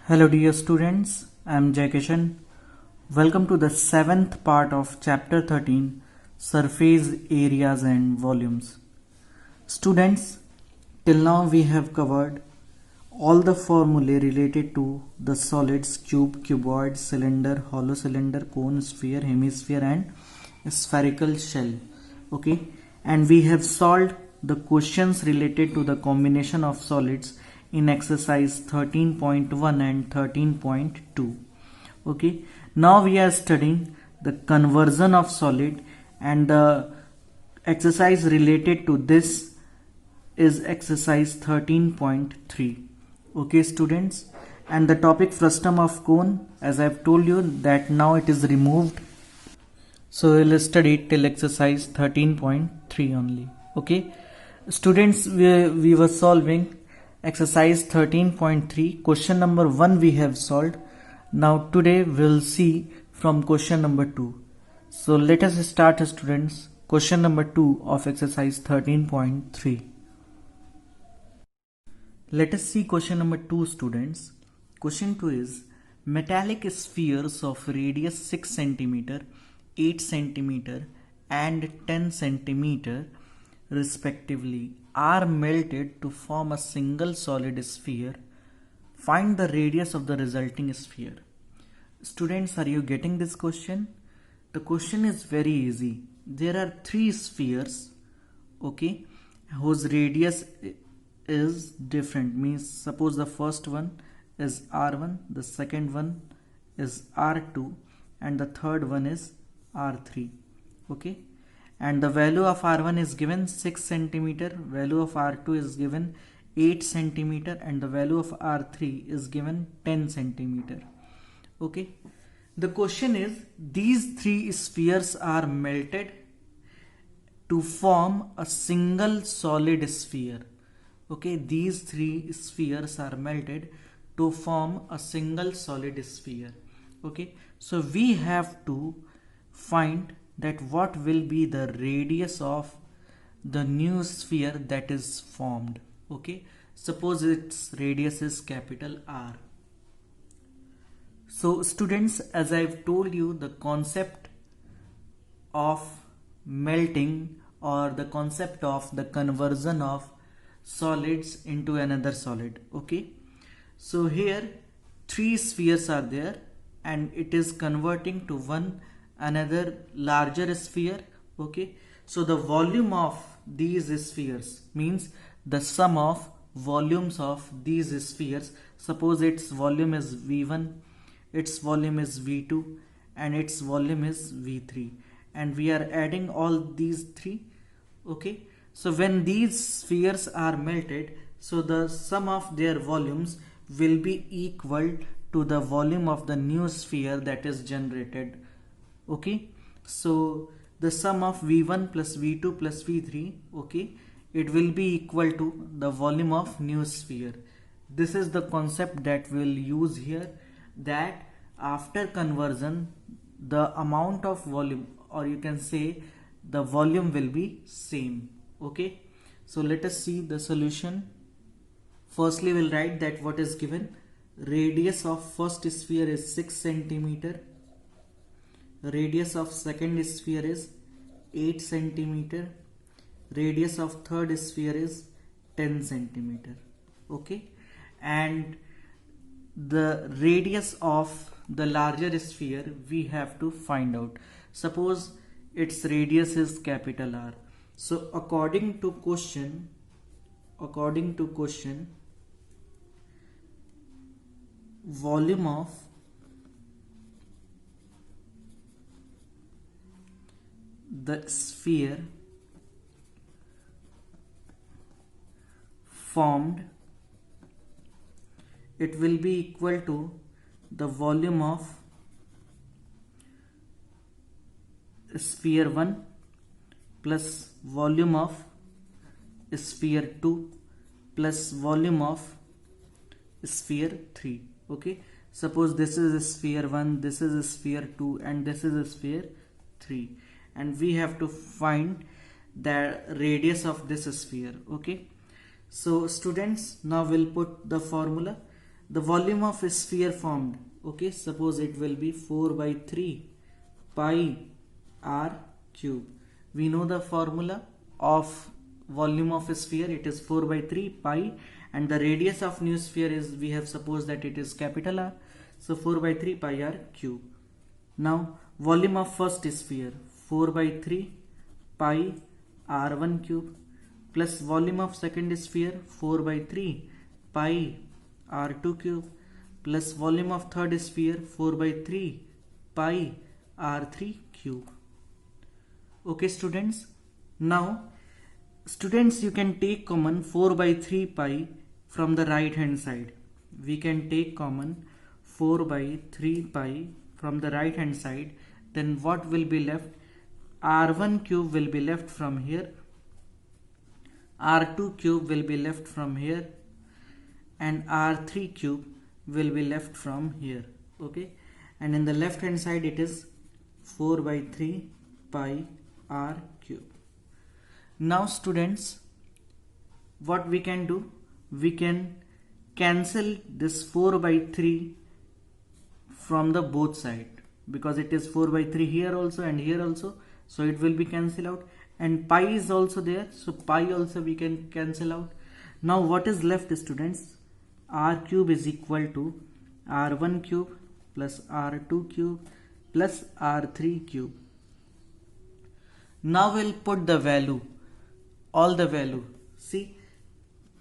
Hello dear students, I am Jai Kishan. Welcome to the 7th part of chapter 13, Surface Areas and Volumes. Students, till now we have covered all the formulae related to the solids cube, cuboid, cylinder, hollow cylinder, cone, sphere, hemisphere and spherical shell. Okay, and we have solved the questions related to the combination of solids in exercise 13.1 and 13.2. Okay, now we are studying the conversion of solid, and the exercise related to this is exercise 13.3. Okay students, and the topic frustum of cone, as I have told you that now it is removed, so we'll study till exercise 13.3 only. Okay students, we were solving exercise 13.3. question number 1 we have solved. Now today we'll see from question number 2. So let us start students, question number 2 of exercise 13.3. Let us see question number 2 students. Question 2 is metallic spheres of radius 6 centimeter, 8 centimeter and 10 centimeter respectively are melted to form a single solid sphere. Find the radius of the resulting sphere. Students, are you getting this question? The question is very easy. There are three spheres, okay, whose radius is different. Means suppose the first one is R1, the second one is R2 and the third one is R3. Okay, and the value of R1 is given 6 centimeter, value of R2 is given 8 centimeter and the value of R3 is given 10 centimeter. Okay, the question is these three spheres are melted to form a single solid sphere. Okay, these three spheres are melted to form a single solid sphere. Okay, so we have to find that what will be the radius of the new sphere that is formed. Okay, suppose its radius is capital R. So students, as I've told you, the concept of melting or the concept of the conversion of solids into another solid. Okay, so here three spheres are there and it is converting to one another larger sphere. Okay, so the volume of these spheres means the sum of volumes of these spheres. Suppose its volume is V1, its volume is V2 and its volume is V3, and we are adding all these three. Okay, so when these spheres are melted, so the sum of their volumes will be equal to the volume of the new sphere that is generated. Okay, so the sum of V1 plus V2 plus V3, okay, it will be equal to the volume of new sphere. This is the concept that we'll use here, that after conversion the amount of volume, or you can say the volume, will be same. Okay, so let us see the solution. Firstly we'll write that what is given. Radius of first sphere is 6 centimeter, radius of second sphere is 8 centimeter, radius of third sphere is 10 centimeter. Okay, and the radius of the larger sphere we have to find out. Suppose its radius is capital R. So according to question, volume of the sphere formed, it will be equal to the volume of sphere 1 plus volume of sphere 2 plus volume of sphere 3. Okay, suppose this is sphere 1, this is sphere 2 and this is sphere 3, and we have to find the radius of this sphere. Okay, so students, now we'll put the formula. the volume of a sphere formed, okay, suppose it will be 4 by 3 pi r cube. We know the formula of volume of a sphere, it is 4 by 3 pi, and the radius of new sphere is, we have supposed that it is capital R, so 4 by 3 pi r cube. Now volume of first sphere, 4 by 3 pi r1 cube, plus volume of second sphere, 4 by 3 pi r2 cube, plus volume of third sphere, 4 by 3 pi r3 cube. Okay students, now students, you can take common 4 by 3 pi from the right hand side. We can take common 4 by 3 pi from the right hand side. Then what will be left? R1 cube will be left from here, R2 cube will be left from here, and R3 cube will be left from here. Okay, and in the left hand side it is 4 by 3 pi r cube. Now students, what we can do, we can cancel this 4 by 3 from the both side, because it is 4 by 3 here also and here also, so it will be cancelled out, and pi is also there, so pi also we can cancel out. Now what is left students? R cube is equal to R1 cube plus R2 cube plus R3 cube. Now we'll put the value, all the value. See,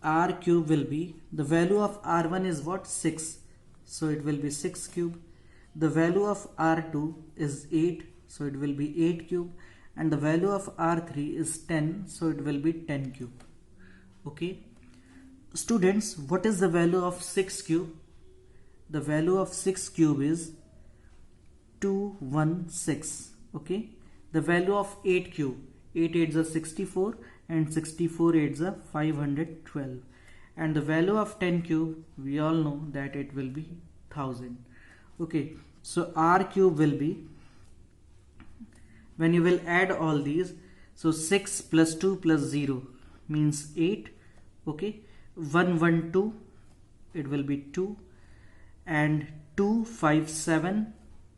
R cube will be, the value of R1 is what? 6, so it will be 6 cube. The value of R2 is 8, so it will be 8 cube, and the value of R3 is 10, so it will be 10 cube. Okay students, what is the value of 6 cube? The value of 6 cube is 216. Okay, the value of 8 cube, 8 8s are 64 and 64 8s are 512, and the value of 10 cube, we all know that it will be 1000. Okay, so R cube will be, when you will add all these, so 6 plus 2 plus 0 means 8. Okay, 1 1 2, it will be 2, and 2 5 7,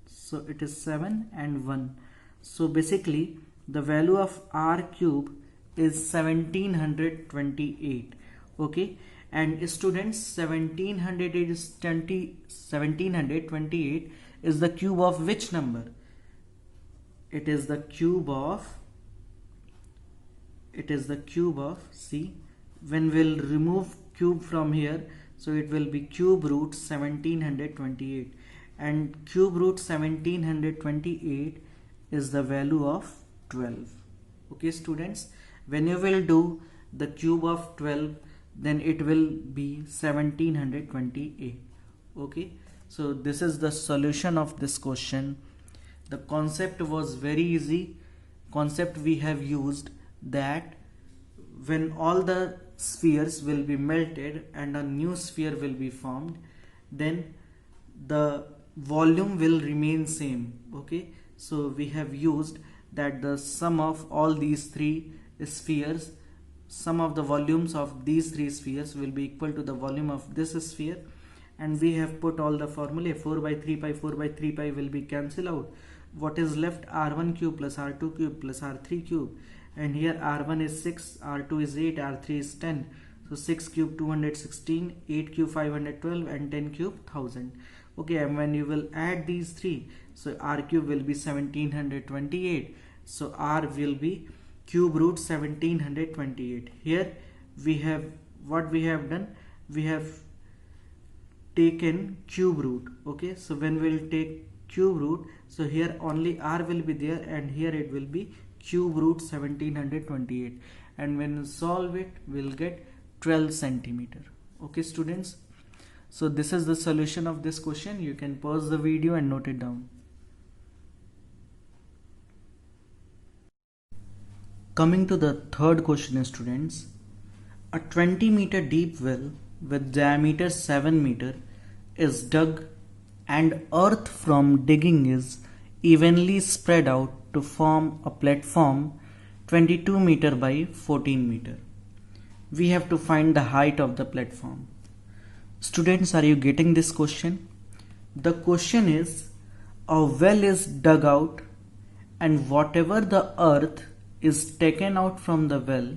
so it is 7, and 1. So basically the value of R cube is 1728. Okay, and students, 1728 is the cube of which number? It is the cube of, see, when we'll remove cube from here, so it will be cube root 1728, and cube root 1728 is the value of 12. Okay students, when you will do the cube of 12, then it will be 1728. Okay, so this is the solution of this question. The concept was very easy. Concept we have used that when all the spheres will be melted and a new sphere will be formed, then the volume will remain same. Okay, so we have used that the sum of all these three spheres, sum of the volumes of these three spheres will be equal to the volume of this sphere, and we have put all the formulae. 4 by 3 pi, 4 by 3 pi will be cancelled out. What is left? R1 cube plus R2 cube plus R3 cube, and here R1 is 6, R2 is 8, R3 is 10, so 6 cube 216, 8 cube 512, and 10 cube 1000. Okay, and when you will add these three, so R cube will be 1728, so R will be cube root 1728. Here we have, what we have done, we have taken cube root. Okay, so when we will take cube root, so here only R will be there, and here it will be cube root 1728, and when you solve it, we'll get 12 centimeter. Okay students, so this is the solution of this question. You can pause the video and note it down. Coming to the third question students, a 20-meter deep well with diameter 7 meter is dug, and earth from digging is evenly spread out to form a platform 22 meter by 14 meter. We have to find the height of the platform. Students, are you getting this question? The question is, a well is dug out and whatever the earth is taken out from the well,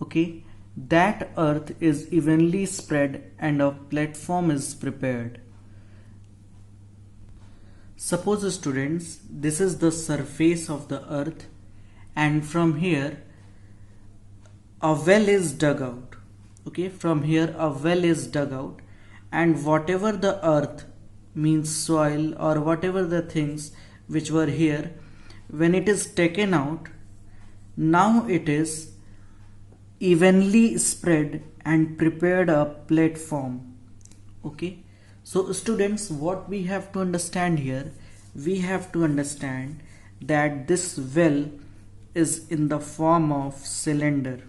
okay, that earth is evenly spread and a platform is prepared. Suppose, students, this is the surface of the earth and from here a well is dug out. Okay, from here a well is dug out and whatever the earth means soil or whatever the things which were here, when it is taken out, now it is evenly spread and prepared a platform. Okay, so students, what we have to understand here, we have to understand that this well is in the form of cylinder.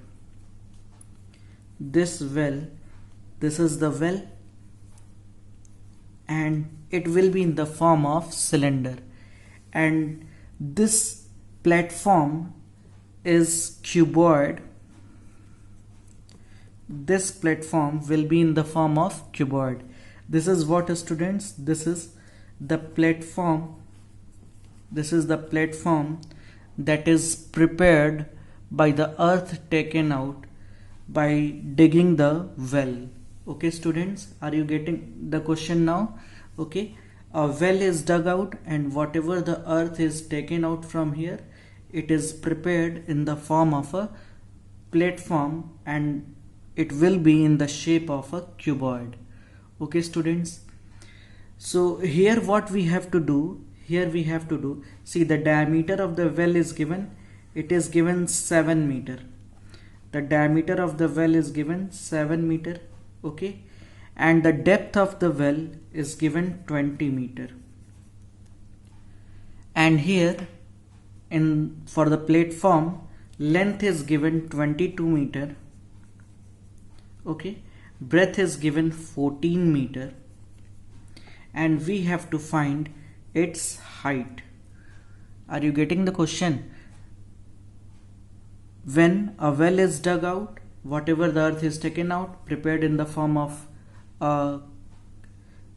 This well, this is the well and it will be in the form of cylinder, and this platform is cuboid. This platform will be in the form of cuboid. This is what, students? This is the platform. This is the platform that is prepared by the earth taken out by digging the well. Okay, students, are you getting the question now? Okay, a well is dug out and whatever the earth is taken out from here, it is prepared in the form of a platform and it will be in the shape of a cuboid. Okay, students, so here what we have to do, see, the diameter of the well is given, it is given 7 meter. The diameter of the well is given 7 meter. Okay, and the depth of the well is given 20 meter. And here for the platform, length is given 22 meter. Okay, breadth is given 14 meter and we have to find its height. Are you getting the question? When a well is dug out, whatever the earth is taken out, prepared in the form of a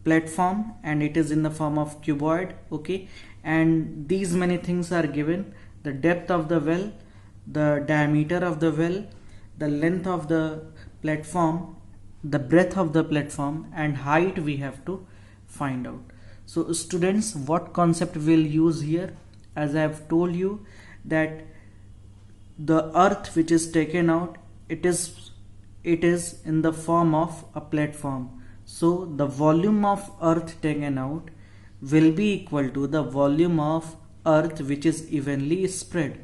platform and it is in the form of cuboid. Okay, and these many things are given: the depth of the well, the diameter of the well, the length of the platform, the breadth of the platform, and height we have to find out. So students, what concept we'll use here? As I have told you that the earth which is taken out, it is in the form of a platform. So the volume of earth taken out will be equal to the volume of earth which is evenly spread.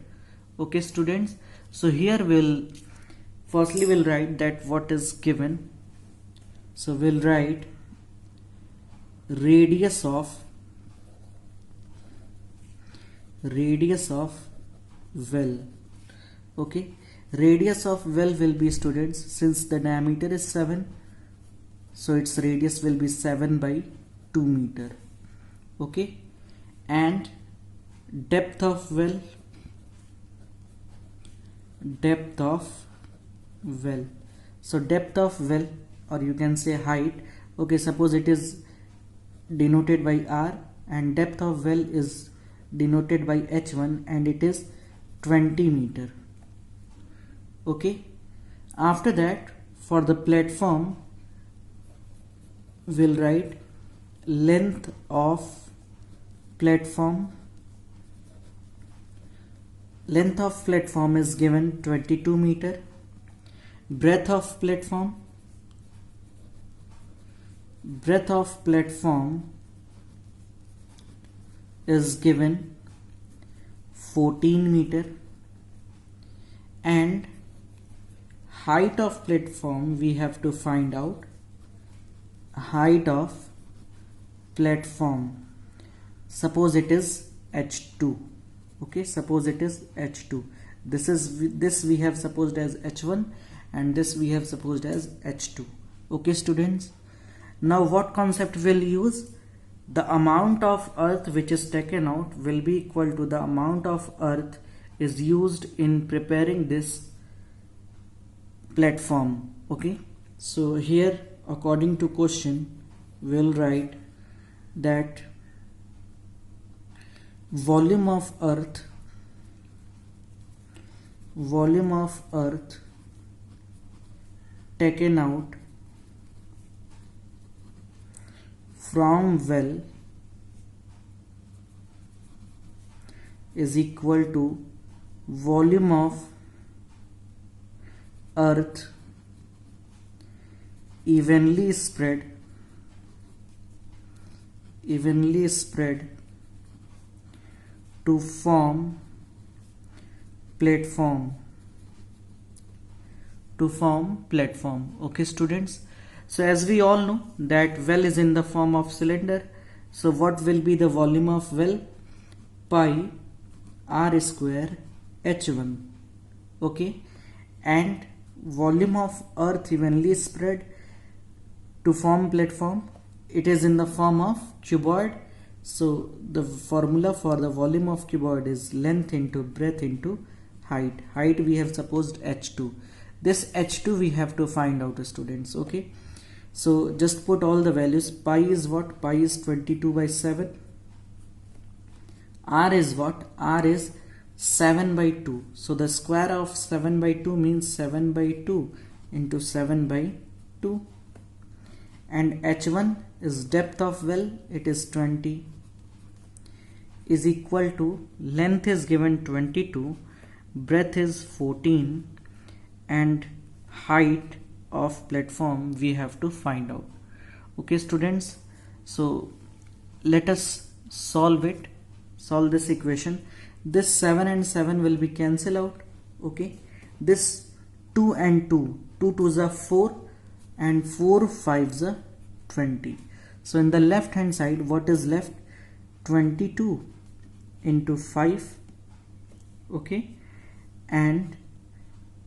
Okay, students, so here we'll write that what is given. So we'll write radius of well. Okay, radius of well will be, students, since the diameter is 7, so its radius will be 7 by 2 meter. Okay, and depth of well, so depth of well, or you can say height. Okay, suppose it is denoted by R and depth of well is denoted by H1 and it is 20 meter. Okay, after that, for the platform, we'll write length of platform. Length of platform is given 22 meter. Breadth of platform is given 14 meter, and height of platform we have to find out. Height of platform, suppose it is H2. Okay, suppose it is H2. This we have supposed as H1 and this we have supposed as H2. Okay, students, now what concept we'll use? The amount of earth which is taken out will be equal to the amount of earth is used in preparing this platform. Okay, so here according to question, we'll write that volume of earth taken out from well is equal to volume of earth evenly spread to form platform. Okay students, so as we all know that well is in the form of cylinder, so what will be the volume of well? Pi r square h1. Okay, and volume of earth evenly spread to form platform, it is in the form of cuboid. So the formula for the volume of cuboid is length into breadth into height. Height we have supposed h2. This h2 we have to find out, students. Okay, so just put all the values. Pi is what? Pi is 22/7. R is what? R is 7/2. So the square of 7/2 means 7/2 into 7/2. And h1 is depth of well, it is 20, is equal to length is given 22, breadth is 14, and height of platform we have to find out. Okay students, so let us solve this equation. This 7 and 7 will be cancel out. Okay, this 2 and 2 2s are 4 and 4 5s are 20. So in the left hand side what is left? 22 into 5. Okay, and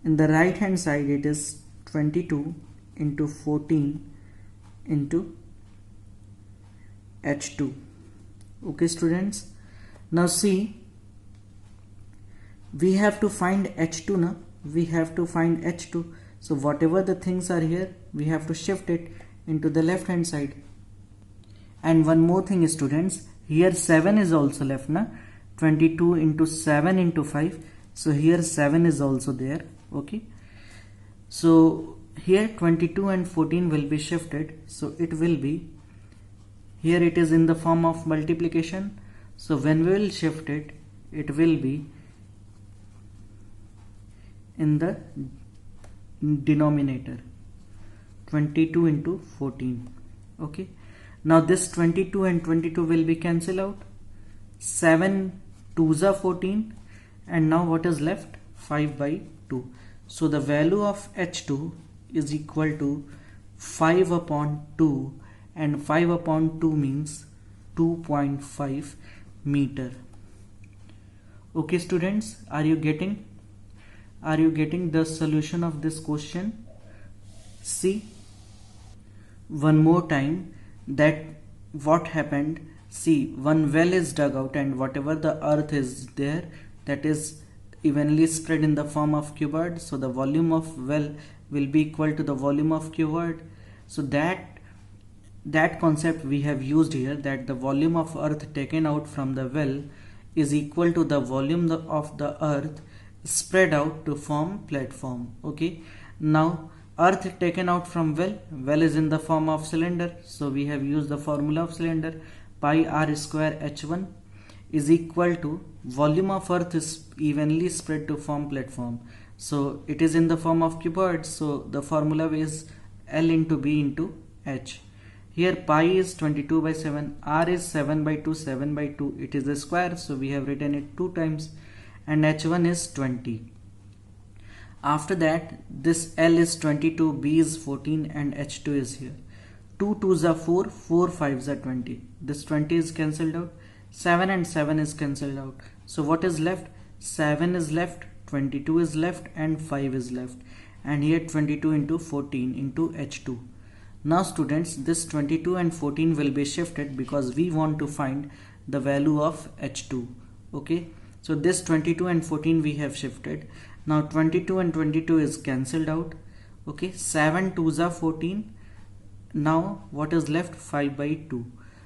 in the right hand side it is 22 into 14 into h2. Okay students, now see, we have to find h2 now. We have to find h2. So whatever the things are here, we have to shift it into the left hand side. And one more thing students, here 7 is also left na. 22 into 7 into 5. So here 7 is also there. Okay, so here 22 and 14 will be shifted. So it will be, here it is in the form of multiplication. So when we will shift it, it will be in the denominator, 22 into 14. Okay, now this 22 and 22 will be cancelled out. 7 2s are 14, and now what is left? 5/2. So the value of h2 is equal to 5/2, and 5/2 means 2.5 meter. Okay students, are you getting the solution of this question? See one more time that what happened. See, one well is dug out, and whatever the earth is there, that is evenly spread in the form of cuboid. So the volume of well will be equal to the volume of cuboid. So that concept we have used here, that the volume of earth taken out from the well is equal to the volume of the earth spread out to form platform. Okay, now earth taken out from well is in the form of cylinder, so we have used the formula of cylinder. Pi r square h1 is equal to volume of earth is evenly spread to form platform. So it is in the form of cuboid, so the formula is L into B into H. Here pi is 22/7, r is 7/2, 7/2, it is a square, so we have written it 2 times, and h1 is 20. After that, this L is 22, B is 14, and h2 is here. 2 2s are 4, 4 5s are 20. This 20 is cancelled out, 7 and 7 is cancelled out. So what is left? 7 is left, 22 is left, and 5 is left. And here 22 into 14 into h2. Now students, this 22 and 14 will be shifted because we want to find the value of h2. Okay, so this 22 and 14 we have shifted. Now 22 and 22 is cancelled out. Okay, 7 2s are 14, now what is left? 5 by 2.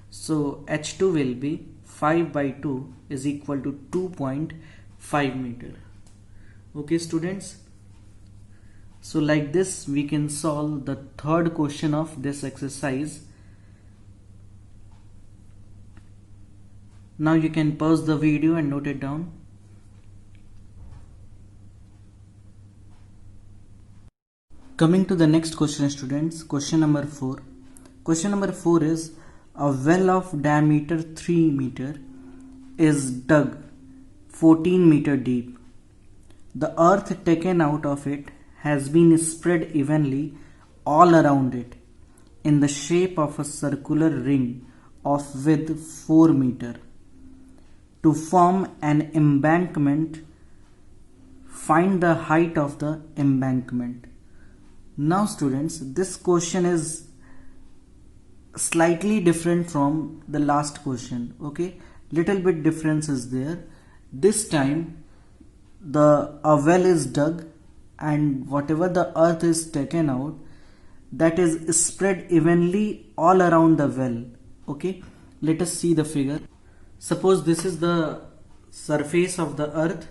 So h2 will be 5 by 2 is equal to 2.5 meter. Okay students, so like this we can solve the third question of this exercise. Now you can pause the video and note it down. Coming to the next question students, question number 4. Question number 4 is a well of diameter 3 meter is dug 14 meter deep. The earth taken out of it has been spread evenly all around it in the shape of a circular ring of width 4 meter. To form an embankment, find the height of the embankment. Now students, this question is slightly different from the last question. Okay, little bit difference is there. This time a well is dug and whatever the earth is taken out, that is spread evenly all around the well. Okay, let us see the figure. Suppose this is the surface of the earth,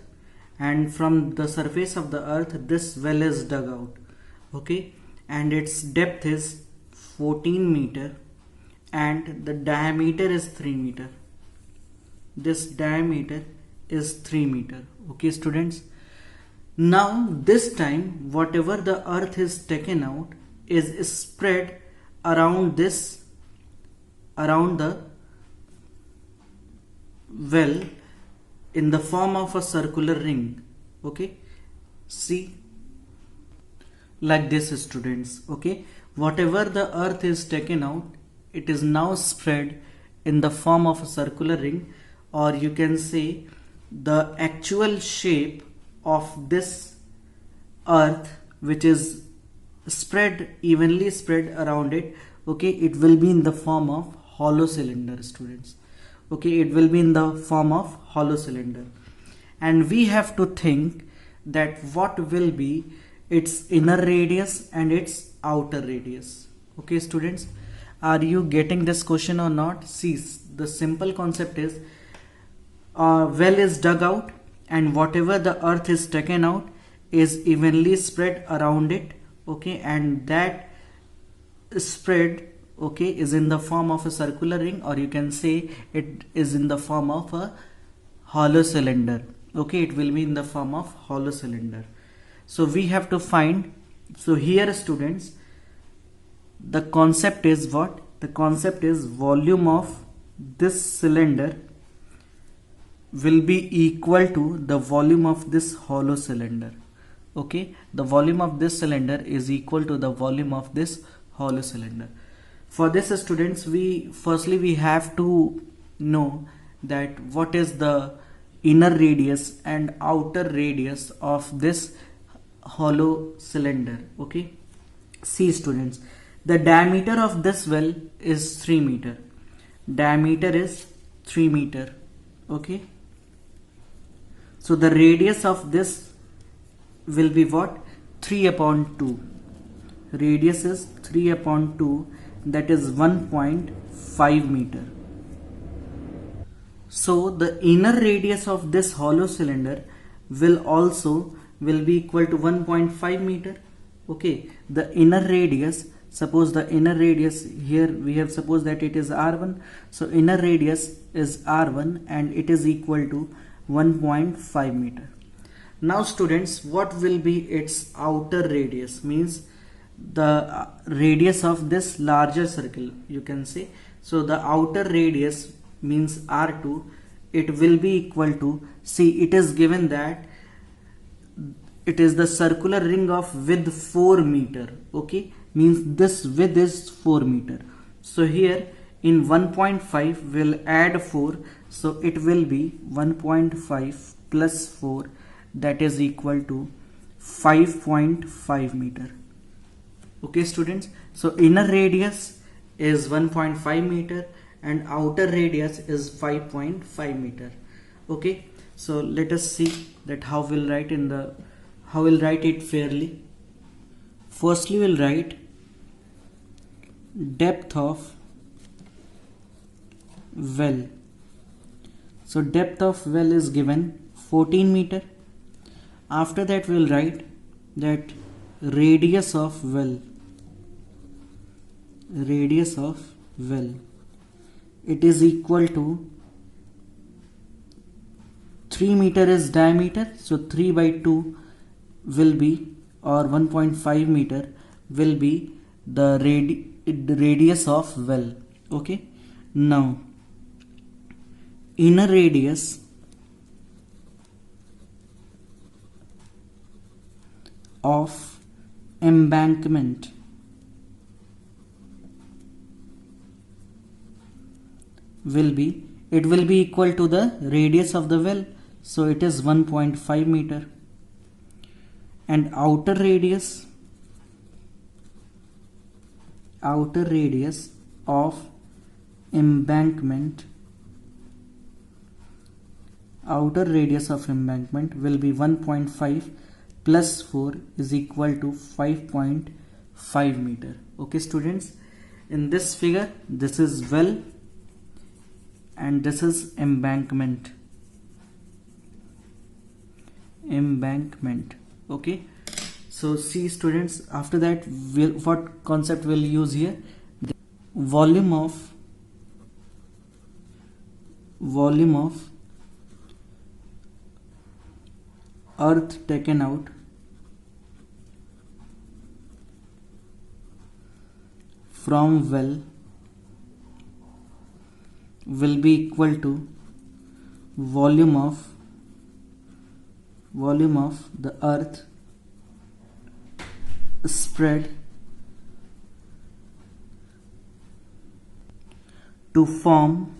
and from the surface of the earth this well is dug out. Okay, and its depth is 14 meter and the diameter is 3 meter. This diameter is 3 meter. Okay students, now this time whatever the earth is taken out is spread around the well in the form of a circular ring. Okay, see, like this students. Okay, whatever the earth is taken out, it is now spread in the form of a circular ring, or you can say the actual shape of this earth which is evenly spread around it. Okay, it will be in the form of hollow cylinder students. Okay, it will be in the form of hollow cylinder, and we have to think that what will be its inner radius and its outer radius. Okay students, are you getting this question or not? See, the simple concept is a well is dug out and whatever the earth is taken out is evenly spread around it. Okay, and that spread, okay, is in the form of a circular ring, or you can say it is in the form of a hollow cylinder. Okay, it will be in the form of hollow cylinder. So we have to find, so here students, the concept is what? The concept is volume of this cylinder will be equal to the volume of this hollow cylinder. Okay, the volume of this cylinder is equal to the volume of this hollow cylinder. For this students, we have to know that what is the inner radius and outer radius of this hollow cylinder. Okay, see students, the diameter of this well is 3 meter. Diameter is 3 meter. Okay, so the radius of this will be what? 3 upon 2. Radius is 3 upon 2, that is 1.5 meter. So the inner radius of this hollow cylinder will be equal to 1.5 meter. Okay, the inner radius, suppose the inner radius here we have supposed that it is R1. So inner radius is R1 and it is equal to 1.5 meter. Now students, what will be its outer radius? Means the radius of this larger circle, you can say. So the outer radius means R2, it will be equal to, see, it is given that it is the circular ring of width 4 meter. Okay, means this width is 4 meter. So here in 1.5 will add 4, so it will be 1.5 plus 4, that is equal to 5.5 meter. Okay students, so inner radius is 1.5 meter and outer radius is 5.5 meter. Okay, so let us see that how we'll write it fairly. Firstly we'll write depth of well. So depth of well is given 14 meter. After that we'll write that radius of well, it is equal to 3 meter is diameter, so 3 by 2 will be, or 1.5 meter will be the radius of well. Okay, now inner radius of embankment will be, it will be equal to the radius of the well, so it is 1.5 meter, and outer radius of embankment will be 1.5 plus 4 is equal to 5.5 meter. Okay students, in this figure this is well and this is embankment. Okay, so see students, after that what concept we'll use here? The volume of earth taken out from well will be equal to volume of the earth spread to form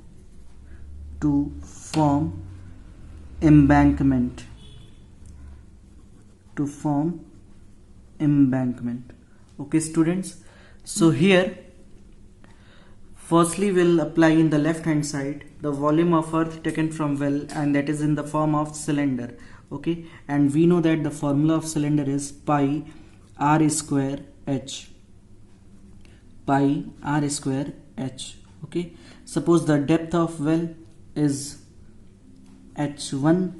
embankment. Okay students, so here firstly we'll apply in the left hand side the volume of earth taken from well, and that is in the form of cylinder. Okay, and we know that the formula of cylinder is pi r square h. Okay, suppose the depth of well is h1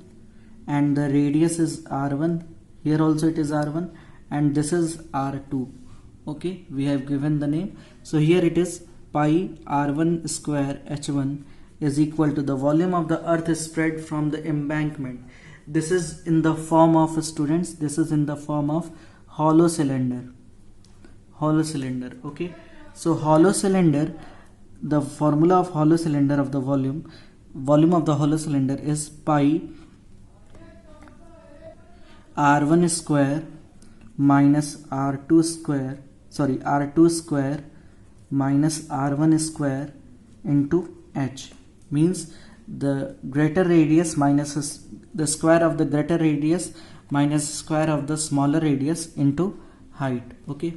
and the radius is r1. Here also it is r1 and this is r2. Okay, we have given the name, so here it is pi r1 square h1 is equal to the volume of the earth spread from the embankment. This is in the form of, students, this is in the form of hollow cylinder. Okay, so hollow cylinder, the formula of hollow cylinder of the volume of the hollow cylinder is pi r1 square minus r2 square minus r1 square into h, means the greater radius minus the square of the greater radius minus square of the smaller radius into height. Okay,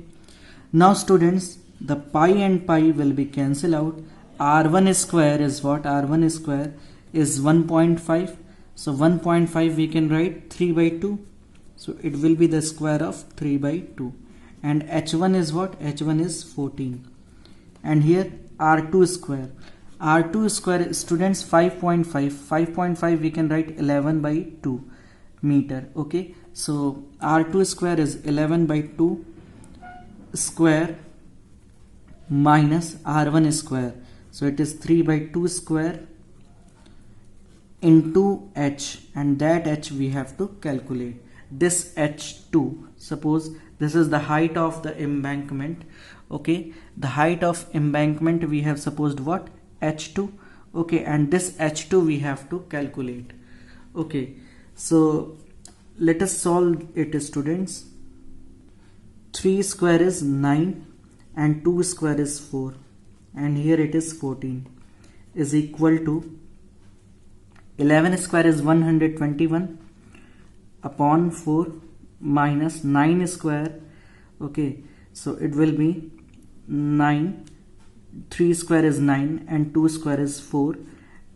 now students, the pi and pi will be cancelled out. r1 square is what? r1 square is 1.5, so 1.5 we can write 3 by 2, so it will be the square of 3 by 2, and h1 is what? h1 is 14, and here r2 square students 5.5 we can write 11 by 2 meter. Okay, so r2 square is 11 by 2 square minus r1 square, so it is 3 by 2 square into h, and that h we have to calculate. This h2, suppose this is the height of the embankment. Okay, the height of embankment we have supposed what? h2. Okay, and this h2 we have to calculate. Okay, so let us solve it, students. 3 square is 9 and 2 square is 4, and here it is 14, is equal to 11 square is 121 upon 4 minus 9 square. Okay, so it will be 9, 3 square is 9 and 2 square is 4,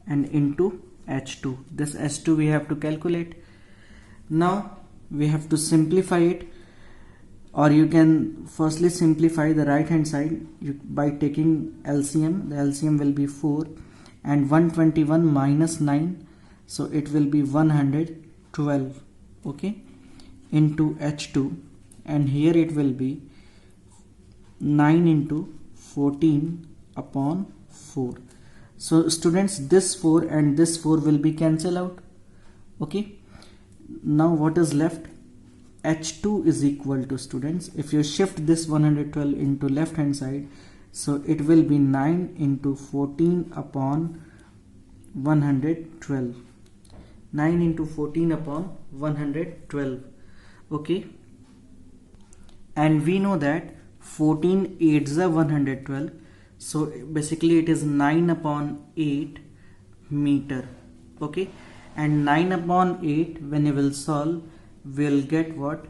and into h2. This h2 we have to calculate. Now we have to simplify it. or you can firstly simplify the right hand side by taking LCM. The LCM will be 4 and 121 minus 9, so it will be 112, okay, into H2, and here it will be 9 into 14 upon 4. So students, this 4 and this 4 will be cancelled out, okay. Now what is left? H2 is equal to, students, if you shift this 112 into left hand side, so it will be 9 into 14 upon 112. 9 into 14 upon 112, okay. And we know that 14 8s are 112, so basically it is 9 upon 8 meter, okay. And 9 upon 8, when you will solve, we'll get what?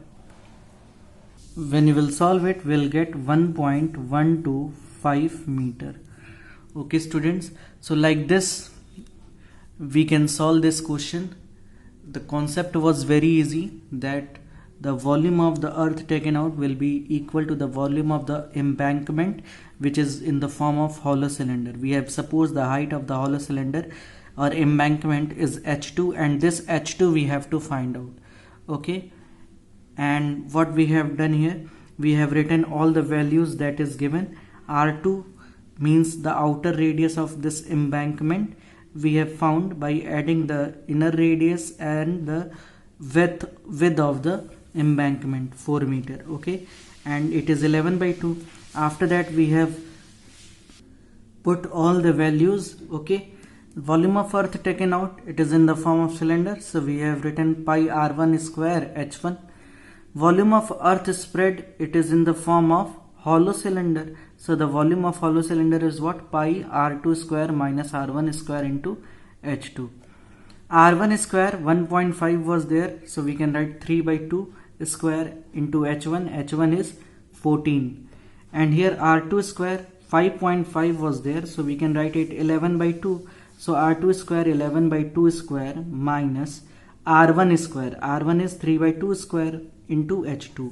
When you will solve it, we'll get 1.125 meter, okay students. So like this we can solve this question. The concept was very easy, that the volume of the earth taken out will be equal to the volume of the embankment, which is in the form of hollow cylinder. We have supposed the height of the hollow cylinder or embankment is H2, and this H2 we have to find out, okay. And what we have done here, we have written all the values that is given. R2 means the outer radius of this embankment, we have found by adding the inner radius and the width of the embankment, 4 meter, okay. And it is 11/2. After that we have put all the values, okay. Volume of earth taken out, it is in the form of cylinder, so we have written pi r1 square h1. Volume of earth spread, it is in the form of hollow cylinder, so the volume of hollow cylinder is what? Pi r2 square minus r1 square into h2. R1 square 1.5 was there, so we can write 3/2 square into h1. H1 is 14, and here R2 square 5.5 was there, so we can write it 11/2. So R2 square 11/2 square minus R1 square. R1 is 3/2 square into H2.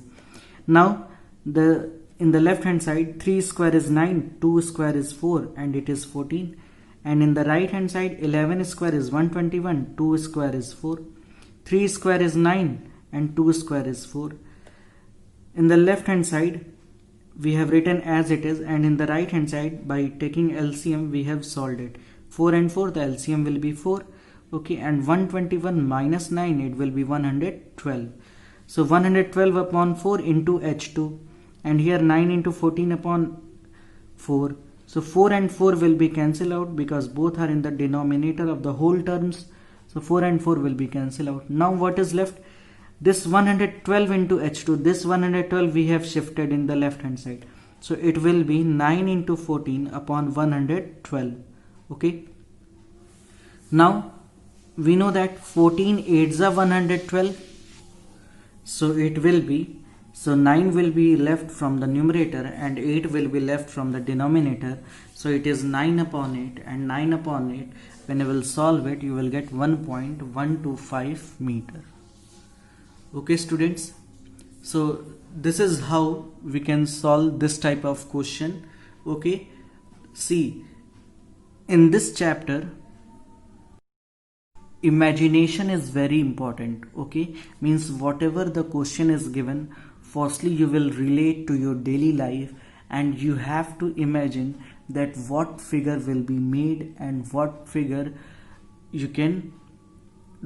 Now in the left hand side, 3 square is 9, 2 square is 4, and it is 14. And in the right hand side, 11 square is 121, 2 square is 4, 3 square is 9, and 2 square is 4. In the left hand side, we have written as it is, and in the right hand side, by taking LCM, we have solved it. 4 and 4, the LCM will be 4, okay. And 121 minus 9, it will be 112. So 112 upon 4 into H2, and here 9 into 14 upon 4. So 4 and 4 will be cancelled out because both are in the denominator of the whole terms. So 4 and 4 will be cancelled out. Now what is left? This 112 into H2, this 112 we have shifted in the left hand side. So it will be 9 into 14 upon 112, okay. Now we know that 14 8s are 112. So it will be, so 9 will be left from the numerator and 8 will be left from the denominator. So it is 9 upon 8, and 9 upon 8, when you will solve it, you will get 1.125 meter. Okay students, so this is how we can solve this type of question, okay. See, in this chapter, imagination is very important, okay. Means whatever the question is given, firstly you will relate to your daily life, and you have to imagine that what figure will be made and what figure you can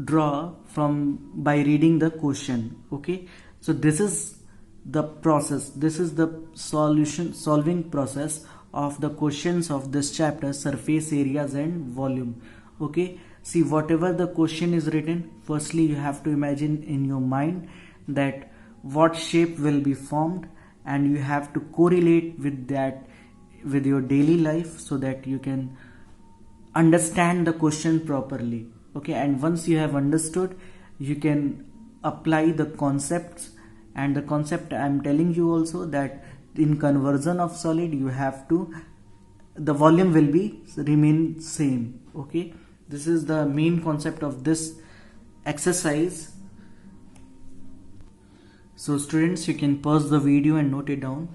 draw from by reading the question, okay. So this is the process, this is the solving process of the questions of this chapter, surface areas and volume, okay. See, whatever the question is written, firstly you have to imagine in your mind that what shape will be formed, and you have to correlate with that with your daily life so that you can understand the question properly, okay. And once you have understood, you can apply the concepts, and the concept I am telling you also, that in conversion of solid you have to, the volume will be remain same, okay. This is the main concept of this exercise. So students, you can pause the video and note it down.